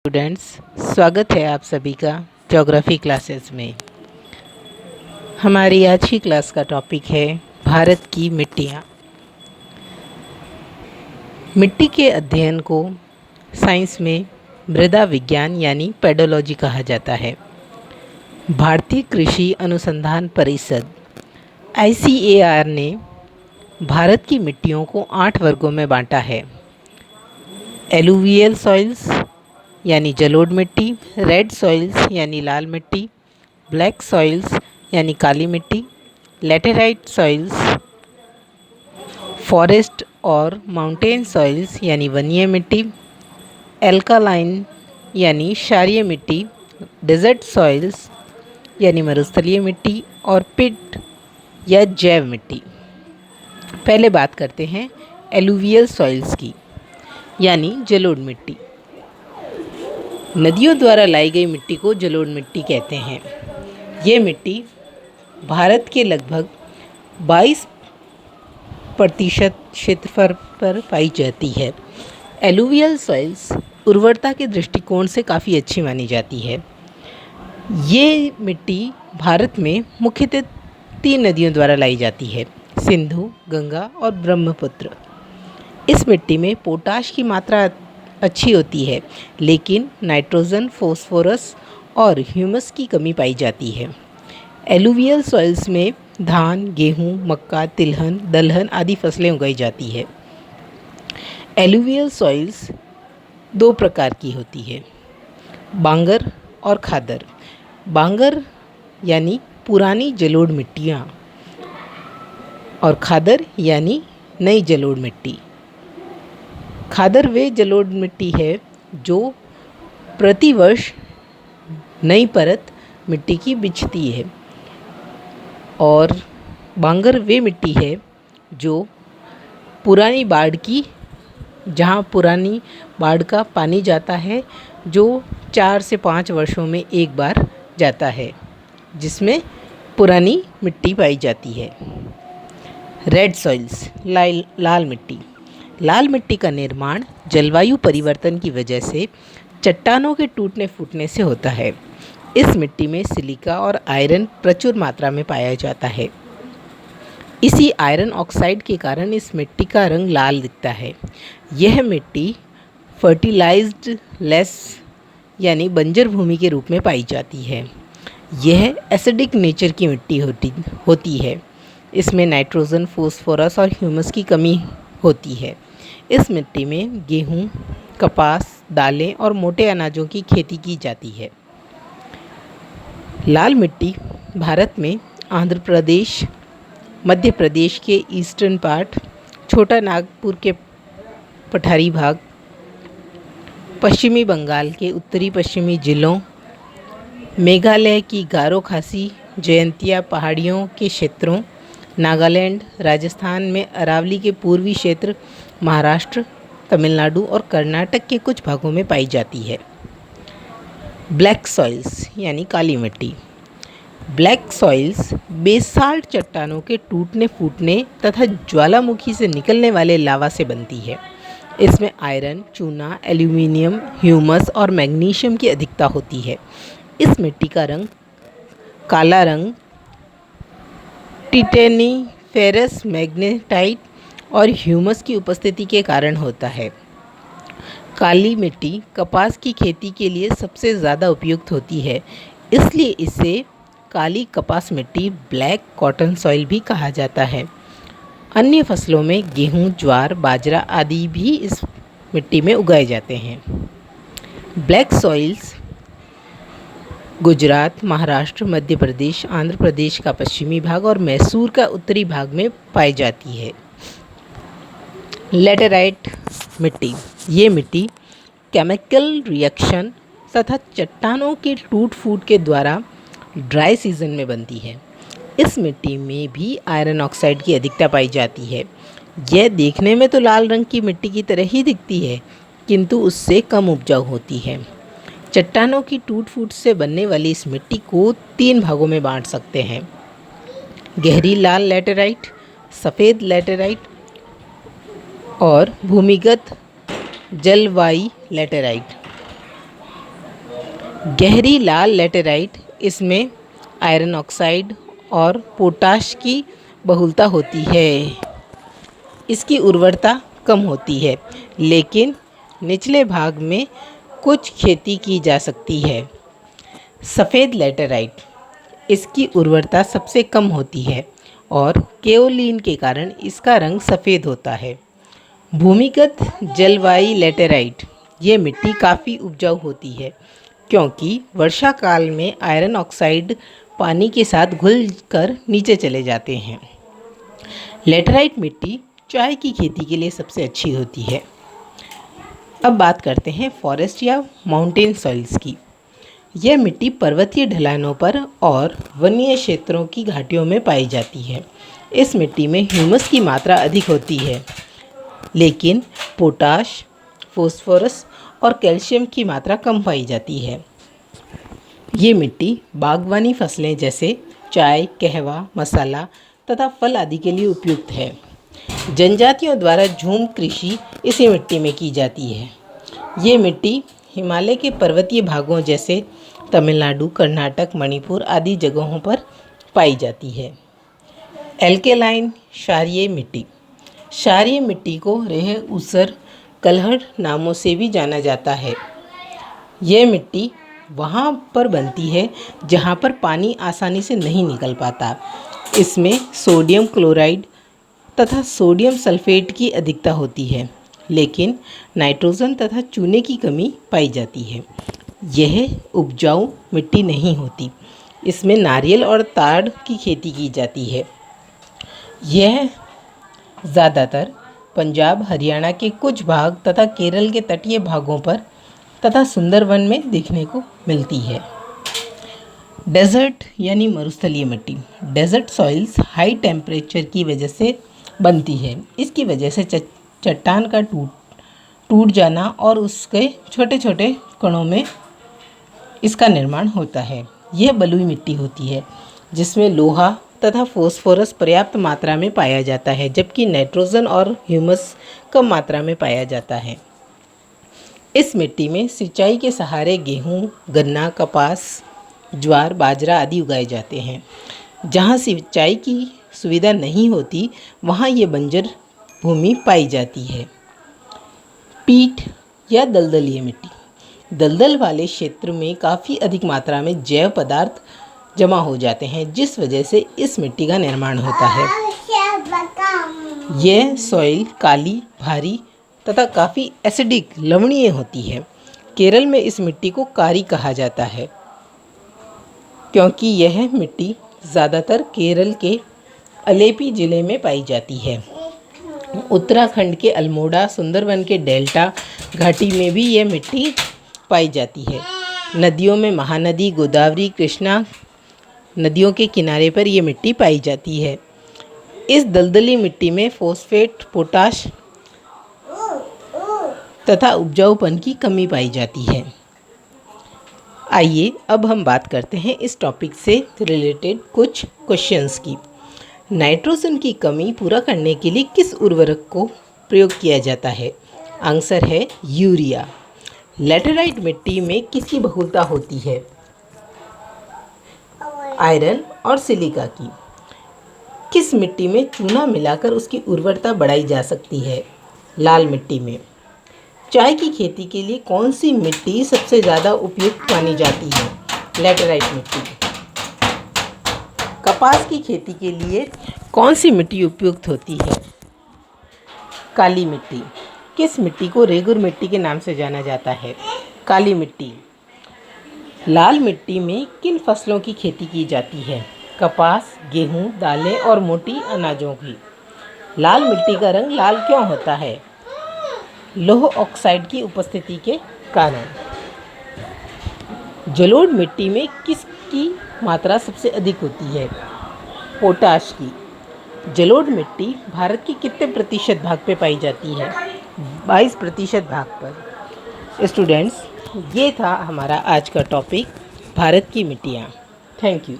Students, स्वागत है आप सभी का ज्योग्राफी क्लासेस में। हमारी आज की क्लास का टॉपिक है भारत की मिट्टियाँ। मिट्टी के अध्ययन को साइंस में मृदा विज्ञान यानी पेडोलॉजी कहा जाता है। भारतीय कृषि अनुसंधान परिषद ICAR ने भारत की मिट्टियों को 8 वर्गों में बांटा है। एलुवियल सॉइल्स यानी जलोढ़ मिट्टी, रेड सॉइल्स यानी लाल मिट्टी, ब्लैक सॉइल्स यानी काली मिट्टी, लेटेराइट सॉइल्स, फॉरेस्ट और माउंटेन सॉइल्स यानी वनीय मिट्टी, एल्कालाइन यानी क्षारीय मिट्टी, डेजर्ट सॉइल्स यानी मरुस्थलीय मिट्टी और पिट या जैव मिट्टी। पहले बात करते हैं एलुवियल सॉइल्स की यानी जलोढ़ मिट्टी। नदियों द्वारा लाई गई मिट्टी को जलोढ़ मिट्टी कहते हैं। ये मिट्टी भारत के लगभग 22% क्षेत्रफल पर पाई जाती है। एलुवियल सॉइल्स उर्वरता के दृष्टिकोण से काफ़ी अच्छी मानी जाती है। ये मिट्टी भारत में मुख्यतः 3 नदियों द्वारा लाई जाती है, सिंधु, गंगा और ब्रह्मपुत्र। इस मिट्टी में पोटाश की मात्रा अच्छी होती है, लेकिन नाइट्रोजन, फॉस्फोरस और ह्यूमस की कमी पाई जाती है। एलुवियल सॉइल्स में धान, गेहूं, मक्का, तिलहन, दलहन आदि फसलें उगाई जाती है। एलुवियल सॉइल्स 2 प्रकार की होती है, बांगर और खादर। बांगर यानी पुरानी जलोढ़ मिट्टियाँ और खादर यानी नई जलोढ़ मिट्टी। खादर वे जलोढ़ मिट्टी है जो प्रतिवर्ष नई परत मिट्टी की बिछती है, और बांगर वे मिट्टी है जो पुरानी बाढ़ का पानी जाता है, जो 4 से 5 वर्षों में एक बार जाता है, जिसमें पुरानी मिट्टी पाई जाती है। रेड सॉइल्स लाल मिट्टी। लाल मिट्टी का निर्माण जलवायु परिवर्तन की वजह से चट्टानों के टूटने फूटने से होता है। इस मिट्टी में सिलिका और आयरन प्रचुर मात्रा में पाया जाता है। इसी आयरन ऑक्साइड के कारण इस मिट्टी का रंग लाल दिखता है। यह मिट्टी फर्टिलाइज्ड लेस यानी बंजर भूमि के रूप में पाई जाती है। यह एसिडिक नेचर की मिट्टी होती है। इसमें नाइट्रोजन, फॉस्फोरस और ह्यूमस की कमी होती है। इस मिट्टी में गेहूं, कपास, दालें और मोटे अनाजों की खेती की जाती है। लाल मिट्टी भारत में आंध्र प्रदेश, मध्य प्रदेश के ईस्टर्न पार्ट, छोटा नागपुर के पठारी भाग, पश्चिमी बंगाल के उत्तरी पश्चिमी जिलों, मेघालय की गारो खासी जयंतिया पहाड़ियों के क्षेत्रों, नागालैंड, राजस्थान में अरावली के पूर्वी क्षेत्र, महाराष्ट्र, तमिलनाडु और कर्नाटक के कुछ भागों में पाई जाती है। ब्लैक सॉइल्स यानी काली मिट्टी। ब्लैक सॉइल्स बेसाल्ट चट्टानों के टूटने फूटने तथा ज्वालामुखी से निकलने वाले लावा से बनती है। इसमें आयरन, चूना, एल्यूमिनियम, ह्यूमस और मैग्नीशियम की अधिकता होती है। इस मिट्टी का रंग काला रंग टिटेनिफेरस मैग्नेटाइट और ह्यूमस की उपस्थिति के कारण होता है। काली मिट्टी कपास की खेती के लिए सबसे ज़्यादा उपयुक्त होती है, इसलिए इसे काली कपास मिट्टी, ब्लैक कॉटन सॉइल भी कहा जाता है। अन्य फसलों में गेहूं, ज्वार, बाजरा आदि भी इस मिट्टी में उगाए जाते हैं। ब्लैक सॉइल्स गुजरात, महाराष्ट्र, मध्य प्रदेश, आंध्र प्रदेश का पश्चिमी भाग और मैसूर का उत्तरी भाग में पाई जाती है। लेटेराइट मिट्टी। ये मिट्टी केमिकल रिएक्शन तथा चट्टानों के टूट फूट के द्वारा ड्राई सीजन में बनती है। इस मिट्टी में भी आयरन ऑक्साइड की अधिकता पाई जाती है। यह देखने में तो लाल रंग की मिट्टी की तरह ही दिखती है, किंतु उससे कम उपजाऊ होती है। चट्टानों की टूट फूट से बनने वाली इस मिट्टी को 3 भागों में बांट सकते हैं: गहरी लाल लेटेराइट, सफ़ेद लेटेराइट और भूमिगत जलवाई लेटेराइट। गहरी लाल लेटेराइट, इसमें आयरन ऑक्साइड और पोटाश की बहुलता होती है। इसकी उर्वरता कम होती है, लेकिन निचले भाग में कुछ खेती की जा सकती है। सफ़ेद लेटेराइट, इसकी उर्वरता सबसे कम होती है और केओलिन के कारण इसका रंग सफ़ेद होता है। भूमिगत जलवायु लेटेराइट, ये मिट्टी काफ़ी उपजाऊ होती है क्योंकि वर्षा काल में आयरन ऑक्साइड पानी के साथ घुलकर नीचे चले जाते हैं। लेटेराइट मिट्टी चाय की खेती के लिए सबसे अच्छी होती है। अब बात करते हैं फॉरेस्ट या माउंटेन सॉइल्स की। यह मिट्टी पर्वतीय ढलानों पर और वन्य क्षेत्रों की घाटियों में पाई जाती है। इस मिट्टी में ह्यूमस की मात्रा अधिक होती है, लेकिन पोटाश, फास्फोरस और कैल्शियम की मात्रा कम पाई जाती है। ये मिट्टी बागवानी फसलें जैसे चाय, कहवा, मसाला तथा फल आदि के लिए उपयुक्त है। जनजातियों द्वारा झूम कृषि इसी मिट्टी में की जाती है। ये मिट्टी हिमालय के पर्वतीय भागों जैसे तमिलनाडु, कर्नाटक, मणिपुर आदि जगहों पर पाई जाती है। एल्केलाइन क्षारीय मिट्टी, क्षारीय मिट्टी को रेह, ऊसर, कलहड़ नामों से भी जाना जाता है। यह मिट्टी वहाँ पर बनती है जहाँ पर पानी आसानी से नहीं निकल पाता। इसमें सोडियम क्लोराइड तथा सोडियम सल्फेट की अधिकता होती है, लेकिन नाइट्रोजन तथा चूने की कमी पाई जाती है। यह उपजाऊ मिट्टी नहीं होती। इसमें नारियल और ताड़ की खेती की जाती है। यह ज़्यादातर पंजाब, हरियाणा के कुछ भाग तथा केरल के तटीय भागों पर तथा सुंदरवन में देखने को मिलती है। डेजर्ट यानी मरुस्थलीय मिट्टी, डेजर्ट सॉइल्स हाई टेम्परेचर की वजह से बनती है। इसकी वजह से चट्टान का टूट जाना और उसके छोटे छोटे कणों में इसका निर्माण होता है। यह बलुई मिट्टी होती है जिसमें लोहा तथा फास्फोरस पर्याप्त मात्रा में पाया जाता है, जबकि नाइट्रोजन और ह्यूमस कम मात्रा में पाया जाता है। इस मिट्टी में सिंचाई के सहारे गेहूँ, गन्ना, कपास, ज्वार, बाजरा आदि उगाए जाते हैं। जहाँ सिंचाई की सुविधा नहीं होती वहाँ ये बंजर भूमि पाई जाती है। पीट या दलदलीय मिट्टी, दलदल वाले क्षेत्र में काफ़ी अधिक मात्रा में जैव पदार्थ जमा हो जाते हैं, जिस वजह से इस मिट्टी का निर्माण होता है। यह सॉइल काली, भारी तथा काफ़ी एसिडिक, लवणीय होती है। केरल में इस मिट्टी को कारी कहा जाता है क्योंकि यह मिट्टी ज़्यादातर केरल के अलेपी ज़िले में पाई जाती है। उत्तराखंड के अल्मोड़ा, सुंदरवन के डेल्टा घाटी में भी यह मिट्टी पाई जाती है। नदियों में महानदी, गोदावरी, कृष्णा नदियों के किनारे पर यह मिट्टी पाई जाती है। इस दलदली मिट्टी में फॉस्फेट, पोटाश तथा उपजाऊपन की कमी पाई जाती है। आइए अब हम बात करते हैं इस टॉपिक से रिलेटेड कुछ क्वेश्चंस की। नाइट्रोजन की कमी पूरा करने के लिए किस उर्वरक को प्रयोग किया जाता है? आंसर है यूरिया। लेटेराइट मिट्टी में किसकी बहुलता होती है? आयरन और सिलिका की। किस मिट्टी में चूना मिलाकर उसकी उर्वरता बढ़ाई जा सकती है? लाल मिट्टी में। चाय की खेती के लिए कौन सी मिट्टी सबसे ज़्यादा उपयुक्त मानी जाती है? लेटेराइट मिट्टी। कपास की खेती के लिए कौन सी मिट्टी उपयुक्त होती है? काली मिट्टी। किस मिट्टी को रेगुर मिट्टी के नाम से जाना जाता है? काली मिट्टी। लाल मिट्टी में किन फसलों की खेती की जाती है? कपास, गेहूँ, दालें और मोटी अनाजों की। लाल मिट्टी का रंग लाल क्यों होता है? लौह ऑक्साइड की उपस्थिति के कारण। जलोढ़ मिट्टी में किसकी मात्रा सबसे अधिक होती है? पोटाश की। जलोढ़ मिट्टी भारत के कितने प्रतिशत भाग पे पाई जाती है? 22% भाग पर। स्टूडेंट्स, ये था हमारा आज का टॉपिक, भारत की मिट्टियाँ। Thank you.